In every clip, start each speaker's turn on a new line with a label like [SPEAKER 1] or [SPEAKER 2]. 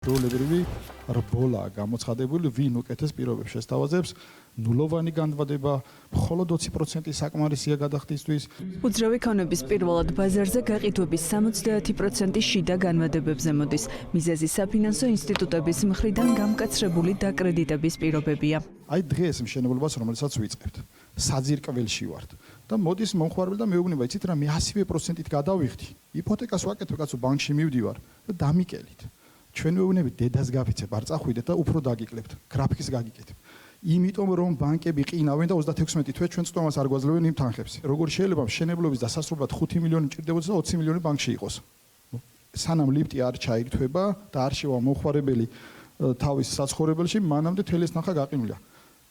[SPEAKER 1] Rolebri რბოლა გამოცხადებული ვინ უკეთეს პირობებს შესთავაზებს ნულოვანი განვადება მხოლოდ 20% საკმარისია გადახდისთვის.
[SPEAKER 2] უძრავი ქონების პირველად ბაზარზე გაყიდვების 70% შიდა განვადებებზე მოდის. მიზეზი საფინანსო ინსტიტუტების მხრიდან გამკაცრებული დაკრედიტების პირობებია.
[SPEAKER 1] აი დღეს მშენებლობას რომელსაც ვიწყებთ, საძირკველში ვართ და მოდის მომხმარებელი და მეუბნება, იცით რა, მე 100%-ით გადავიხდი. იპოთეკას ვაკეთებ, კაცო, ბანკში მივდივარ და დამიკელით. ჩვენ ვეუბნებით დედას გაფიცებ, არ წახვიდეთ და უფრო დაგიკლებთ, გრაფიკის გაგიკეთებ. იმიტომ რომ ბანკები ყინავენ და 36 თვე ჩვენ წტომას არ გვაძლევენ იმ თანხებს. როგორ შეიძლება მშენებლობის დასასრულად 5 მილიონი მჭირდებოდეს და 20 მილიონი ბანკში იყოს. სანამ ლიფტი არ ჩაირთვება და არ შევა მომხმარებელი თავის საცხოვრებელში, მანამდე თელეს ნახა გაყინულია.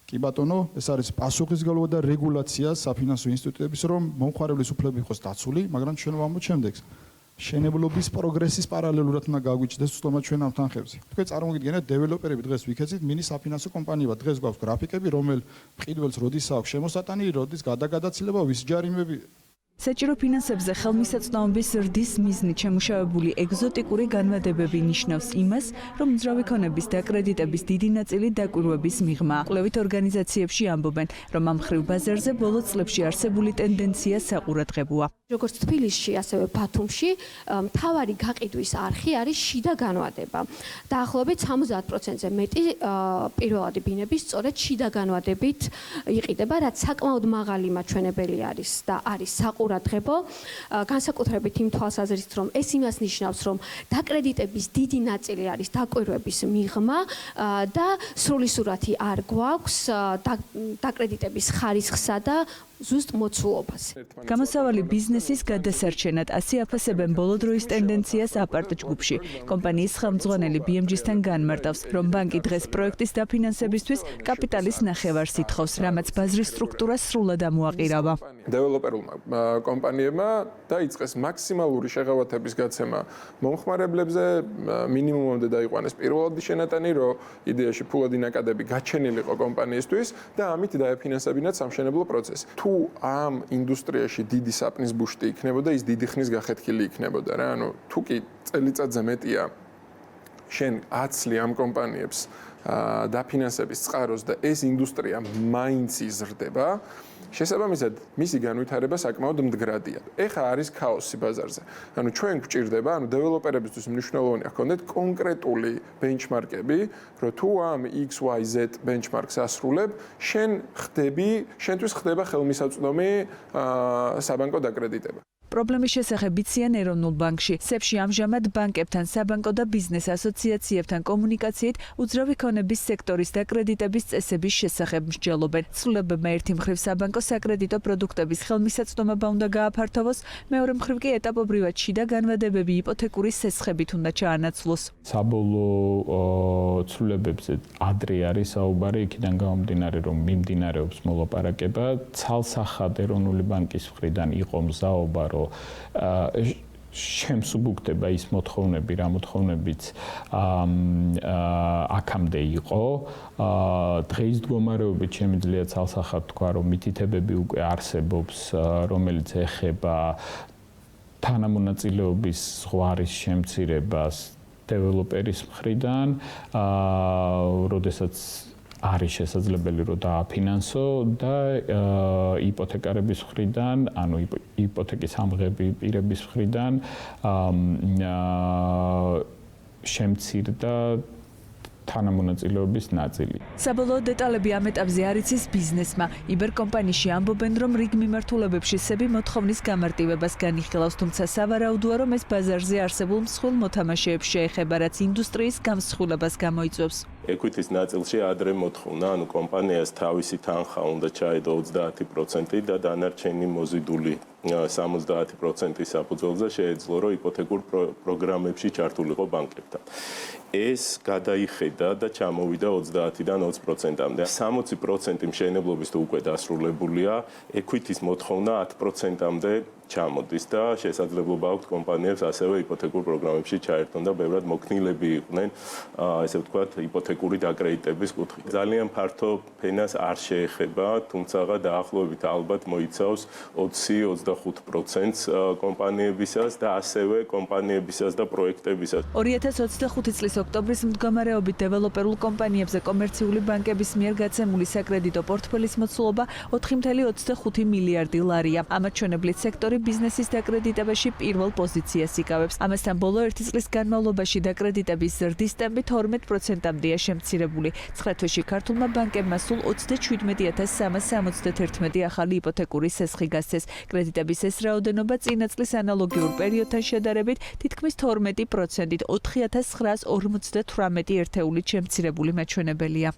[SPEAKER 1] კი ბატონო, ეს არის პასუხისმგებლობა და რეგულაცია საფინანსო ინსტიტუტების, რომ მომხმარებლის უფლებები იყოს დაცული, მაგრამ ჩვენ ვამბობთ შემდეგს. შენებლობის პროგრესის პარალელურად უნდა გაგვიჩნდეს ცდომა ჩვენ ამ თანხებზე. თქვენ წარმოგიდგენთ, დეველოპერები დღეს ვიქეცით, მინი საფინანსო კომპანიებად დღეს გვაქვს გრაფიკები, რომელ ყიდველს როდის აქვს შემოსატანი, როდის გადაგაცილება, ვის ჯარიმები.
[SPEAKER 2] საჭირო ფინანსებზე ხელმისაწვდომობის ზრდის მიზნით შემუშავებული ეგზოტიკური განვადებები ნიშნავს იმას, რომ უძრავი ქონების დაკრედიტების დიდი ნაწილი დაკვირვების მიღმაა. კვლევით ორგანიზაციებში ამბობენ, რომ ამ მხრივ ბაზარზე ბოლო წლებში არსებული ტენდენცია საყურადღებოა.
[SPEAKER 3] როგორც თბილისში, ასევე ბათუმში მთავარი გაყიდვის არხი არის შიდა განვადება. დაახლოებით 70%-ზე მეტი პირველადი ბინები სწორედ შიდა განვადებით იყიდება, რაც საკმაოდ მაღალი მაჩვენებელი არის და არის საყურადღებო. განსაკუთრებით იმ თვალსაზრისით, რომ ეს იმას ნიშნავს, რომ დაკრედიტების დიდი ნაწილი არის დაკვირვების მიღმა და სრული სურათი არ გვაქვს დაკრედიტების ხარისხსა და ზუსტ მოცულობას.
[SPEAKER 2] გამოსავალი ბიზნესის გადასარჩენად ასე აფასებენ ბოლო დროის ტენდენციას აპარტ ჯგუფში. კომპანიის ხელმძღვანელი BMG-სთან განმარტავს, რომ ბანკი დღეს პროექტის დაფინანსებისთვის კაპიტალის ნახევარს ითხოვს, რამაც ბაზრის სტრუქტურა სრულად ამოაყირავა.
[SPEAKER 4] დეველოპერულმა კომპანიებმა დაიწყეს მაქსიმალური შეღავათების გაცემა მომხმარებლებზე, მინიმუმამდე დაიყვანეს პირველადი შენატანი, რომ იდეაში ფულადი ნაკადები გაჩენილიყო კომპანიისთვის და ამით დაეფინანსებინათ სამშენებლო პროცესი. თუ ამ ინდუსტრიაში დიდი საპნის ბუშტი იქნებოდა, ის დიდი ხნის გახეთქილი იქნებოდა რა. ანუ თუ კი წელიწადზე მეტია შენ აცლი ამ კომპანიებს დაფინანსების წყაროს და ეს ინდუსტრია მაინც იზრდება, შესაბამისად, მისი განვითარება საკმაოდ მდგრადია. ეხლა არის ქაოსი ბაზარზე. ანუ ჩვენ გვჭირდება, ანუ დეველოპერებისთვის მნიშვნელოვანია ჰქონდეთ კონკრეტული ბენჩმარკები, რომ თუ ამ XYZ ბენჩმარკს ასრულებ, შენთვის ხდება ხელმისაწვდომი საბანკო დაკრედიტება.
[SPEAKER 2] პრობლემის შესახებ იციან ეროვნულ ბანკში. სებში ამჟამად ბანკებთან, საბანკო და ბიზნეს ასოციაციებთან კომუნიკაციით უძრავი ქონების სექტორის დაკრედიტების წესების შესახებ მსჯელობენ. ცვლილებებმა ერთი მხრივ საბანკო საკრედიტო პროდუქტების ხელმისაწვდომობა უნდა გააფართოვოს, მეორე მხრივ კი ეტაპობრივად შიდა განვადებები იპოთეკური სესხებით უნდა ჩაანაცვლოს.
[SPEAKER 5] საბოლოო ცვლილებებზე ადრე არის საუბარი, იქიდან გამომდინარე, რომ მიმდინარეობს მოლაპარაკება, ცალსახად ეროვნული ბანკის მხრიდან იყო მზაობა, რომ შემსუბუქდება ის მოთხოვნები, რა მოთხოვნებიც აქამდე იყო. დღეის მდგომარეობით შემიძლია ცალსახად თქვა, რომ მითითებები უკვე არსებობს, რომელიც ეხება თანამონაწილეობის ზღვარის შემცირებას დეველოპერის მხრიდან, როდესაც არის შესაძლებელი, რომ დააფინანსო და იპოთეკარების მხრიდან, ანუ იპოთეკის ამღები პირების მხრიდან შემცირდა თანამონაწილეობის ნაწილი.
[SPEAKER 2] საბოლოო დეტალები ამ ეტაპზე არ იცის ბიზნესმა. იბერ კომპანიაში ამბობენ, რომ რიგ მიმართულებებში სები მოთხოვნის გამარტივებას განიხილავს, თუმცა სავარაუდოა, რომ ეს ბაზარზე არსებულ მსხვილ მოთამაშეებს შეეხება, რაც ინდუსტრიის გამსხვილებას გამოიწვევს.
[SPEAKER 6] ეკვიტის ნაწილში ადრე მოთხოვნა, ანუ კომპანიას თავისი თანხა უნდა ჩაედო 30% და დანარჩენი მოზიდული 70% საფუძველზე შეეძლო, რომ იპოთეკურ პროგრამებში ჩართულიყო ბანკებთან. ეს გადაიხედა და ჩამოვიდა 30-დან 20%-მდე. 60% მშენებლობის თუ უკვე დასრულებულია, ეკვიტის მოთხოვნა 10%-მდე ჩამოდის და შესაძლებლობა აქვს კომპანიებს ასევე იპოთეკურ პროგრამებში ჩაერთონ და ბევრად მოქნილები იყვნენ, ესე ვთქვათ, იპოთეკური დაკრედიტების კუთხით. ძალიან ფართო ფენას არ შეეხება, თუმცა დაახლოებით ალბათ მოიცავს 20-30 25%-ს კომპანიებისას და ასევე კომპანიებისას და პროექტებისას.
[SPEAKER 2] 2025 წლის ოქტომბრის მდგომარეობით დეველოპერულ კომპანიებზე კომერციული ბანკების მიერ გაცემული საკრედიტო პორტფელის მოცულობა 4.25 მილიარდი ლარია. ამათ ჩვენებლით სექტორი ბიზნესის დაკრედიტებაში პირველ პოზიციას იკავებს. ამასთან ბოლო 1 წლის განმავლობაში დაკრედიტების ზრდის ტემპი 12%-მდეა შემცირებული. 9 თვეში ქართულმა ბანკებმა სულ 37,371 ახალი იპოთეკური სესხი გასცეს. კრედიტების ეს რაოდენობა წინა წლის ანალოგიურ პერიოდთან შედარებით თითქმის 12%-ით 4,958 ერთეულით შემცირებული მაჩვენებელია.